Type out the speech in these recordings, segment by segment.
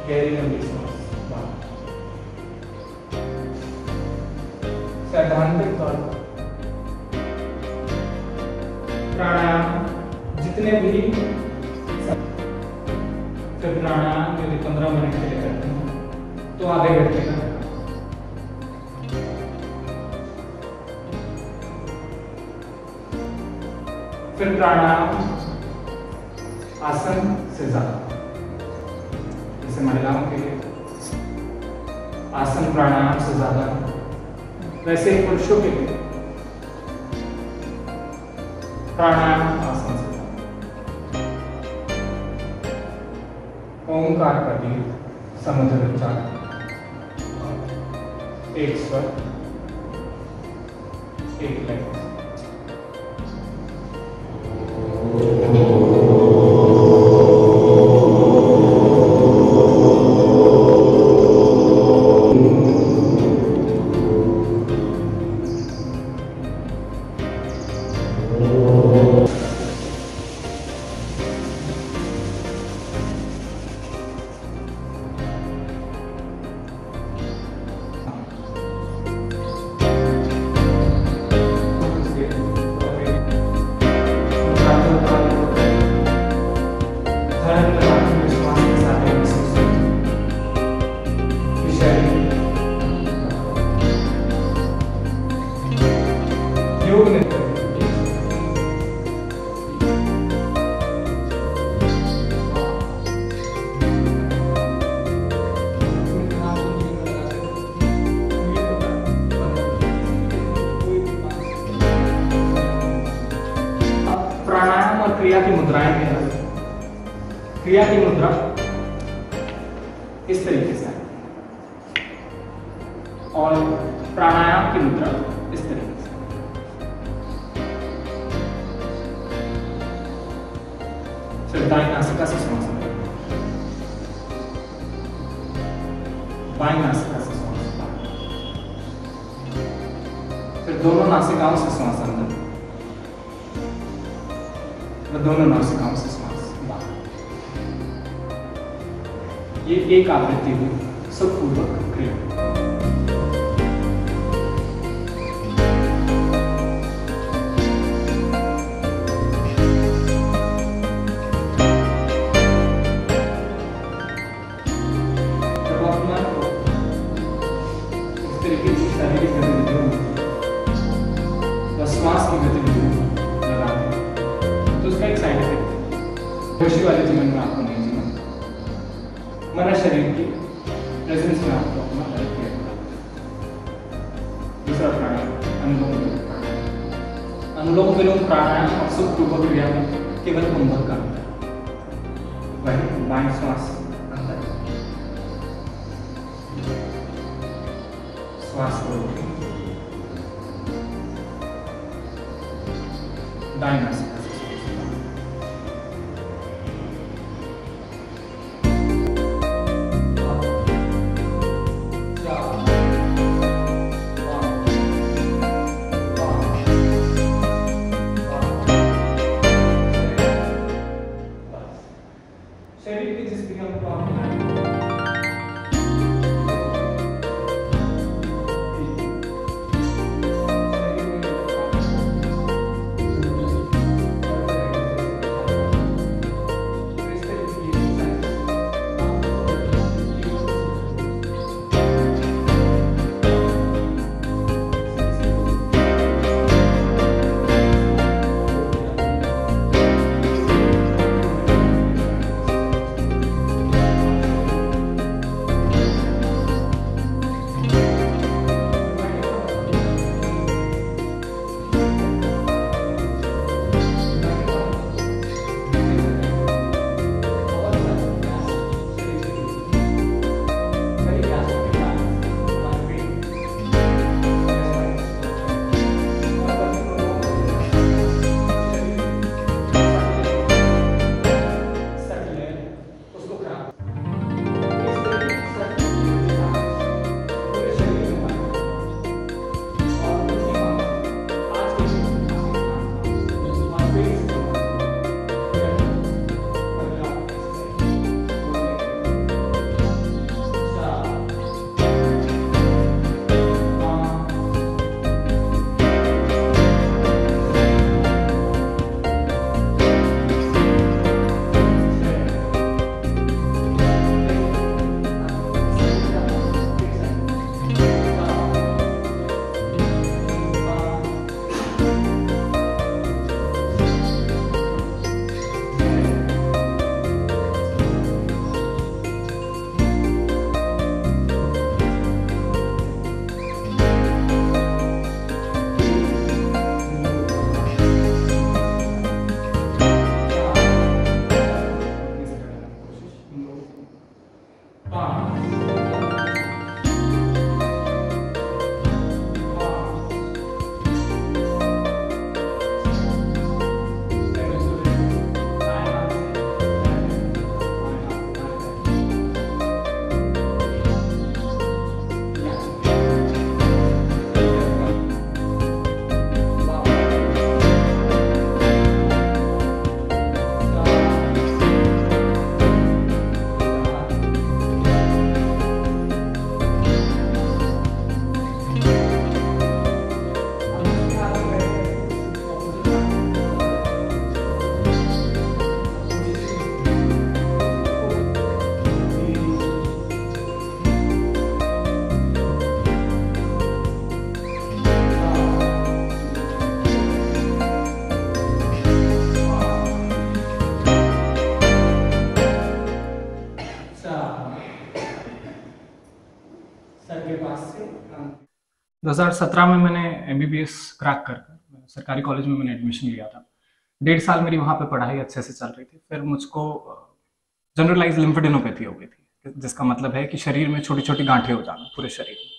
गहरी लंबी सांस बाहर। सैद्धांतिक तौर पर प्राणायाम जितने भी फिर प्राणायाम यदि 15 मिनट के लिए करते हैं तो आधे घंटे का। फिर प्राणायाम आसन से ज्यादा, जैसे महिलाओं के लिए आसन प्राणायाम से ज्यादा, वैसे ही पुरुषों के लिए प्राणायाम आसन से ज्यादा। ओंकार का गीत समुद्र उच्चारण, एक स्वर एक लय। प्राणायाम और क्रिया की मुद्राएं भी हैं। क्रिया की मुद्रा इस तरीके से है और प्राणायाम की मुद्रा इस तरीके से। फिर दाईं नासिका से श्वास लें, बाईं नासिका से श्वास बाहर, फिर दोनों नासिकाओं से श्वास अंदर, दोनों नासिकाओं से श्वास बाहर। ये एक आवृत्ति हुई सुखपूर्वक क्रिया। जब अपना इस तरीके की शारीरिक गतिविधियों व श्वास की गतिविधियों लगाते हैं तो उसका एक साइड इफेक्ट खुशी वाले जीवन में आपको नहीं जीना। मन शरीर की प्रेजेंस में आपको अपना हेल्प किया। दूसरा प्राणायाम अनुलोम विलोम प्राणायाम। अनुलोम विलोम प्राणायाम और सुखपूर्वक क्रिया में केवल कुंभक का अंतर। वही बाईं श्वास अंदर, श्वास को रोकें, दाईं नासिका से शरीर की जिस क्रिया को आप सर के पास से 2017 में मैंने MBBS क्रैक कर सरकारी कॉलेज में मैंने एडमिशन लिया था। 1.5 साल मेरी वहाँ पे पढ़ाई अच्छे से चल रही थी। फिर मुझको जनरलाइज लिम्फेडेनोपैथी हो गई थी, जिसका मतलब है कि शरीर में छोटी छोटी गांठें हो जाना पूरे शरीर में,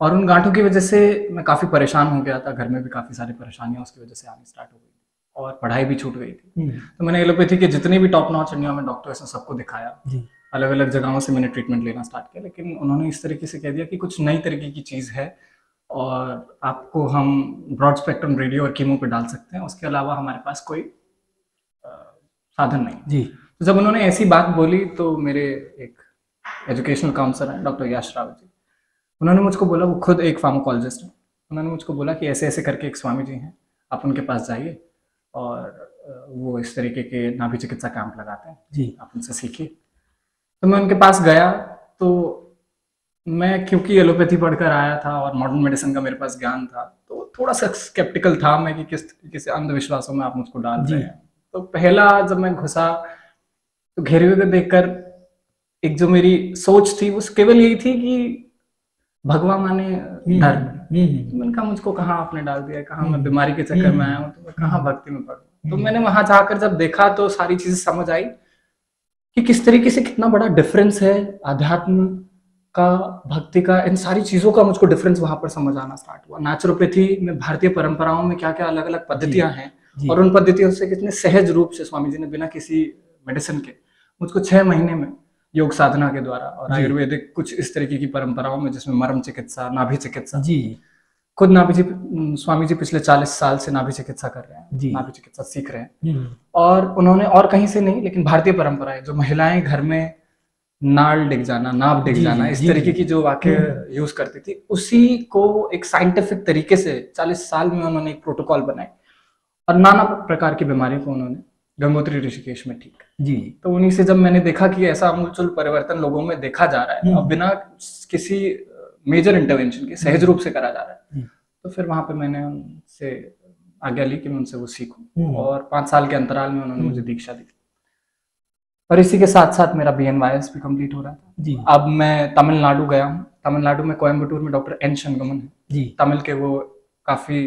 और उन गांठों की वजह से मैं काफ़ी परेशान हो गया था। घर में भी काफ़ी सारी परेशानियां उसकी वजह से आनी स्टार्ट हो गई थी और पढ़ाई भी छूट गई थी। तो मैंने एलोपैथी के जितने भी टॉप नॉच इंडिया में डॉक्टर्स हैं सबको दिखाया, अलग अलग जगहों से मैंने ट्रीटमेंट लेना स्टार्ट किया, लेकिन उन्होंने इस तरीके से कह दिया कि कुछ नई तरीके की चीज़ है और आपको हम ब्रॉड स्पेक्ट्रम रेडियो और कीमो पे डाल सकते हैं, उसके अलावा हमारे पास कोई साधन नहीं जी। तो जब उन्होंने ऐसी बात बोली तो मेरे एक एजुकेशनल काउंसलर हैं डॉक्टर यश राव जी, उन्होंने मुझको बोला, वो खुद एक फार्माकोलॉजिस्ट हैं, उन्होंने मुझको बोला कि ऐसे ऐसे करके एक स्वामी जी हैं, आप उनके पास जाइए और वो इस तरीके के नाभि चिकित्सा कैंप लगाते हैं जी, आप उनसे सीखिए। तो मैं उनके पास गया, तो मैं क्योंकि एलोपैथी पढ़कर आया था और मॉडर्न मेडिसिन का मेरे पास ज्ञान था, तो थोड़ा सा स्केप्टिकल था मैं कि किस तरीके से अंधविश्वासों में आप मुझको डाल रहे हैं। तो पहला जब मैं घुसा तो घेरे हुए देखकर एक जो मेरी सोच थी वो केवल यही थी कि भगवान माने डर। मैंने कहा मुझको कहाँ आपने डाल दिया, कहाँ मैं बीमारी के चक्कर में आया हूँ, तो मैं कहाँ भक्ति में पढ़ूं। तो मैंने वहां जाकर जब देखा तो सारी चीजें समझ आई कि किस तरीके से कितना बड़ा डिफरेंस है अध्यात्म का, भक्ति का, इन सारी चीजों का मुझको डिफरेंस वहां पर समझ आना स्टार्ट हुआ। नेचुरोपैथी में भारतीय परंपराओं में क्या क्या अलग अलग पद्धतियां हैं और उन पद्धतियों से कितने सहज रूप से स्वामी जी ने बिना किसी मेडिसिन के मुझको 6 महीने में योग साधना के द्वारा और आयुर्वेदिक कुछ इस तरीके की परंपराओं में जिसमें मर्म चिकित्सा, नाभि चिकित्सा जी, खुद नाभि जी स्वामी जी पिछले 40 साल से नाभि चिकित्सा कर रहे हैं, नाभि चिकित्सा सीख रहे हैं। और उन्होंने और कहीं से नहीं, लेकिन भारतीय परंपरा है जो महिलाएं घर में नाल डिग जाना, नाभ डिग जाना, इस तरीके की जो वाक्य यूज करती थी, उसी को एक साइंटिफिक तरीके से 40 साल में उन्होंने एक प्रोटोकॉल बनाए और नाना प्रकार की बीमारियों को उन्होंने गंगोत्री ऋषिकेश में ठीक जी। तो उन्हीं से जब मैंने देखा कि ऐसा आमूलचूल परिवर्तन लोगों में देखा जा रहा है और बिना किसी मेजर इंटरवेंशन के सहज रूप से करा जा रहा है, तो फिर वहां पे मैंने उनसे आज्ञा ली कि मैं उनसे वो सीखूं और 5 साल के अंतराल में उन्होंने मुझे दीक्षा दी। और इसी के साथ साथ मेरा BNYS भी कंप्लीट हो रहा था जी। अब मैं तमिलनाडु गया हूँ, तमिलनाडु में कोयम्बटूर में डॉक्टर N शंगमन है जी, तमिल के वो काफी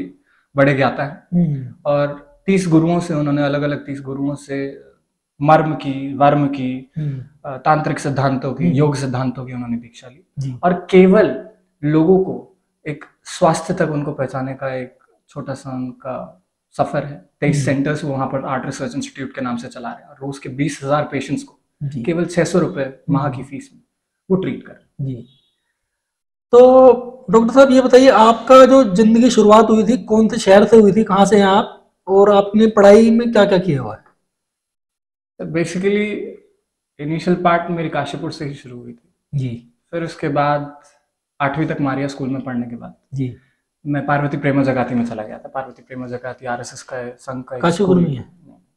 बड़े ज्ञाता है और 30 गुरुओं से उन्होंने अलग अलग 30 गुरुओं से मर्म की, वर्म की, तांत्रिक सिद्धांतों की, योग सिद्धांतों की उन्होंने दीक्षा ली और केवल लोगों को एक स्वास्थ्य तक उनको पहचाने का एक छोटा सा उनका सफर है। 23 सेंटर्स वहां पर आर्ट रिसर्च इंस्टीट्यूट के नाम से चला रहे हैं और रोज के 20,000 पेशेंट्स को केवल 600 रुपए माह की फीस में वो ट्रीट कर रहे हैं जी। तो डॉक्टर साहब ये बताइए, आपका जो जिंदगी शुरुआत हुई थी कौन से शहर से हुई थी, कहाँ से हैं आप, और आपने पढ़ाई में क्या क्या किया हुआ है? बेसिकली इनिशियल पार्ट मेरी काशीपुर से ही शुरू हुई थी जी। फिर उसके बाद 8वीं तक मारिया स्कूल में पढ़ने के बाद जी मैं पार्वती प्रेमा जगाती में चला गया था। पार्वती प्रेमा जगाती RSS का संघ का काशीपुर में है,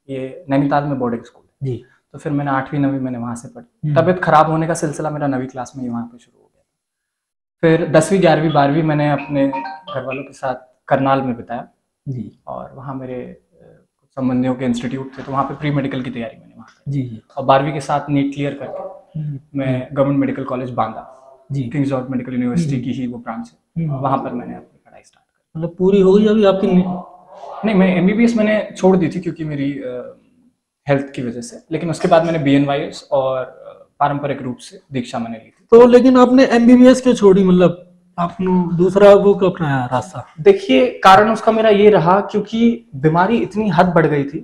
ये नैनीताल में बोर्डिंग स्कूल है जी। तो फिर मैंने 8वीं 9वीं मैंने वहां से पढ़ी। तबीयत खराब होने का सिलसिला मेरा 9वीं क्लास में ही वहां पे शुरू हो गया। फिर 10वीं 11वीं 12वीं मैंने अपने घर वालों के साथ करनाल में बिताया जी और वहाँ मेरे संबंधियों के इंस्टीट्यूट थे, तो वहाँ पे प्री मेडिकल की तैयारी मैंने वहाँ जी जी। और 12वीं के साथ नीट क्लियर करके मैं गवर्नमेंट मेडिकल कॉलेज बांदा जी, किंग्स जॉर्ज मेडिकल यूनिवर्सिटी की ही वो ब्रांच है, वहाँ पर मैंने अपनी पढ़ाई स्टार्ट की। मतलब पूरी हो गई अभी आपकी? नहीं, मैं MBBS मैंने छोड़ दी थी क्योंकि मेरी हेल्थ की वजह से, लेकिन उसके बाद मैंने BNYS और पारंपरिक रूप से दीक्षा मैंने ली थी। तो लेकिन आपने MBBS क्यों छोड़ी, मतलब आपने दूसरा वो क्यों अपनाया रास्ता? देखिए, कारण उसका मेरा ये रहा क्योंकि बीमारी इतनी हद बढ़ गई थी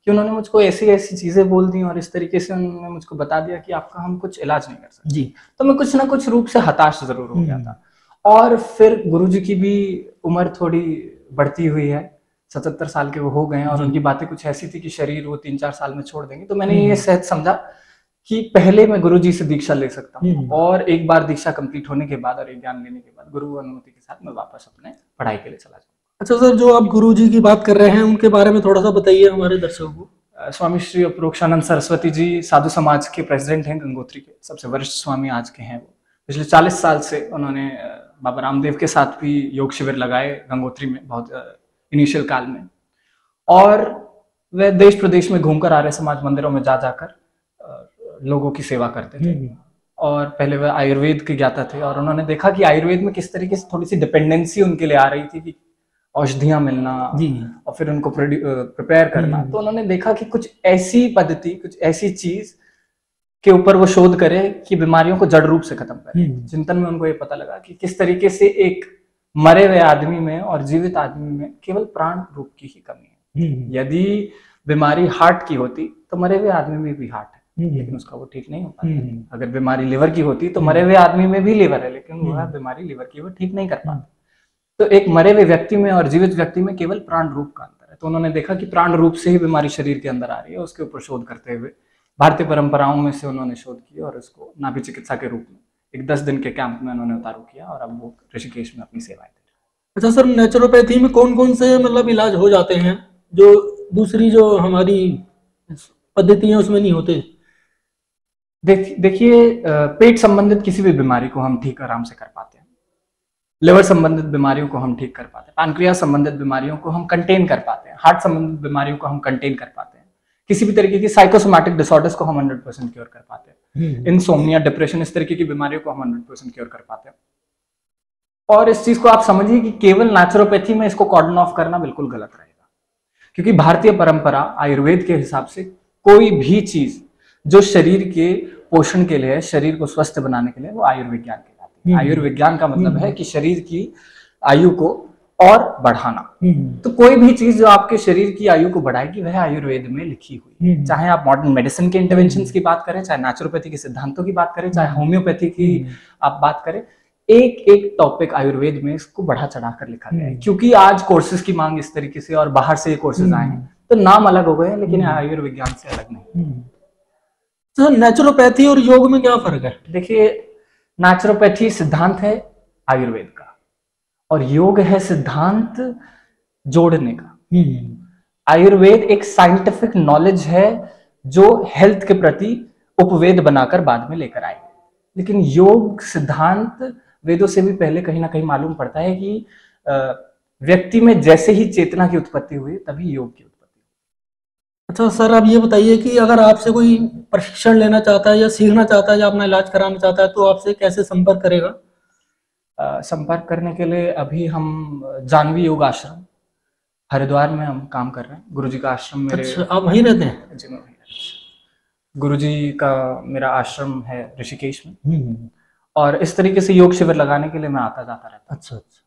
कि उन्होंने मुझको ऐसी ऐसी चीजें बोल दी और इस तरीके से उन्होंने मुझको बता दिया कि आपका हम कुछ इलाज नहीं कर सकते जी। तो मैं कुछ ना कुछ रूप से हताश जरूर हो गया था। और फिर गुरुजी की भी उम्र थोड़ी बढ़ती हुई है, 77 साल के वो हो गए हैं और उनकी बातें कुछ ऐसी थी कि शरीर वो 3-4 साल में छोड़ देंगे। तो मैंने ये सहज समझा कि पहले मैं गुरुजी से दीक्षा ले सकता हूँ और एक बार दीक्षा कंप्लीट होने के बाद और एक ज्ञान लेने के बाद गुरु अनुमति के साथ मैं वापस अपने पढ़ाई के लिए चला जाऊँ। अच्छा सर, जो आप गुरुजी की बात कर रहे हैं उनके बारे में थोड़ा सा बताइए हमारे दर्शकों को। स्वामी श्री अपरोक्षानंद सरस्वती जी साधु समाज के प्रेसिडेंट हैं, गंगोत्री के सबसे वरिष्ठ स्वामी आज के हैं वो। पिछले 40 साल से उन्होंने बाबा रामदेव के साथ भी योग शिविर लगाए गंगोत्री में बहुत इनिशियल काल में, और वह देश प्रदेश में घूमकर आर्य समाज मंदिरों में जा जाकर लोगों की सेवा करते थे। और पहले वह आयुर्वेद के ज्ञाता थे, और उन्होंने देखा कि आयुर्वेद में किस तरीके से थोड़ी सी डिपेंडेंसी उनके लिए आ रही थी कि औषधियां मिलना जी। और फिर उनको प्रिपेयर करना। तो उन्होंने देखा कि कुछ ऐसी पद्धति, कुछ ऐसी चीज के ऊपर वो शोध करे कि बीमारियों को जड़ रूप से खत्म करे। चिंतन में उनको ये पता लगा कि किस तरीके से एक मरे हुए आदमी में और जीवित आदमी में केवल प्राण रूप की ही कमी है। यदि बीमारी हार्ट की होती तो मरे हुए आदमी में भी हार्ट है, लेकिन उसका वो ठीक नहीं हो पाता। अगर बीमारी लिवर की होती तो मरे हुए आदमी में भी लिवर है, लेकिन वह बीमारी लिवर की वो ठीक नहीं कर पाता। तो एक मरे हुए व्यक्ति में और जीवित व्यक्ति में केवल प्राण रूप का अंतर है। तो उन्होंने देखा कि प्राण रूप से ही बीमारी शरीर के अंदर आ रही है। उसके ऊपर शोध करते हुए भारतीय परंपराओं में से उन्होंने शोध किया और उसको नाभि चिकित्सा के रूप में एक 10 दिन के कैंप में उन्होंने उतारू किया, और अब वो ऋषिकेश में अपनी सेवाएं दे रहे हैं। अच्छा सर, नेचुरोपैथी में कौन कौन से मतलब इलाज हो जाते हैं जो दूसरी जो हमारी पद्धति है उसमें नहीं होते? देखिए, पेट संबंधित किसी भी बीमारी को हम ठीक आराम से कर पाते हैं, लिवर संबंधित बीमारियों को हम ठीक कर पाते हैं, पैनक्रियास संबंधित बीमारियों को हम कंटेन कर पाते हैं, हार्ट संबंधित बीमारियों को हम कंटेन कर पाते हैं, किसी भी तरीके की साइकोसोमैटिक डिसऑर्डर्स को हम 100% क्योर कर पाते हैं, इंसोम्निया, डिप्रेशन, इस तरीके की बीमारियों को हम 100% क्योर कर पाते हैं। और इस चीज को आप समझिए कि केवल नेचुरोपैथी में इसको कॉर्डन ऑफ करना बिल्कुल गलत रहेगा, क्योंकि भारतीय परंपरा आयुर्वेद के हिसाब से कोई भी चीज जो शरीर के पोषण के लिए, शरीर को स्वस्थ बनाने के लिए, वो आयुर्विज्ञान कहलाती है। आयुर्विज्ञान का मतलब है कि शरीर की आयु को और बढ़ाना। तो कोई भी चीज जो आपके शरीर की आयु को बढ़ाएगी वह आयुर्वेद में लिखी हुई है। चाहे आप मॉडर्न मेडिसिन के इंटरवेंशंस की बात करें, चाहे नेचुरोपैथी के सिद्धांतों की बात करें, चाहे होम्योपैथी की आप बात करें, एक एक टॉपिक आयुर्वेद में इसको बढ़ा चढ़ा कर लिखा गया है। क्योंकि आज कोर्सेज की मांग इस तरीके से और बाहर से ये कोर्सेज आए हैं, तो नाम अलग हो गए हैं, लेकिन आयुर्विज्ञान से अलग नहीं। तो नेचुरोपैथी और योग में क्या फर्क है? देखिए, नेचुरोपैथी सिद्धांत है आयुर्वेद का, और योग है सिद्धांत जोड़ने का। आयुर्वेद एक साइंटिफिक नॉलेज है जो हेल्थ के प्रति उपवेद बनाकर बाद में लेकर आए, लेकिन योग सिद्धांत वेदों से भी पहले कहीं ना कहीं मालूम पड़ता है कि व्यक्ति में जैसे ही चेतना की उत्पत्ति हुई तभी योग की उत्पत्ति। अच्छा सर, आप ये बताइए कि अगर आपसे कोई प्रशिक्षण लेना चाहता है या सीखना चाहता है या अपना इलाज कराना चाहता है तो आपसे कैसे संपर्क करेगा? संपर्क करने के लिए अभी हम जानवी योग आश्रम हरिद्वार में हम काम कर रहे हैं। गुरुजी का आश्रम मेरे। अच्छा, आप वहीं रहते हैं? जी, मैं वहीं रहता हूं। गुरुजी का मेरा आश्रम है ऋषिकेश में, और इस तरीके से योग शिविर लगाने के लिए मैं आता जाता रहता हूं। अच्छा अच्छा।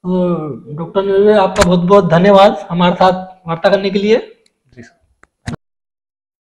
तो डॉक्टर निर्वे, आपका बहुत बहुत धन्यवाद हमारे साथ वार्ता करने के लिए।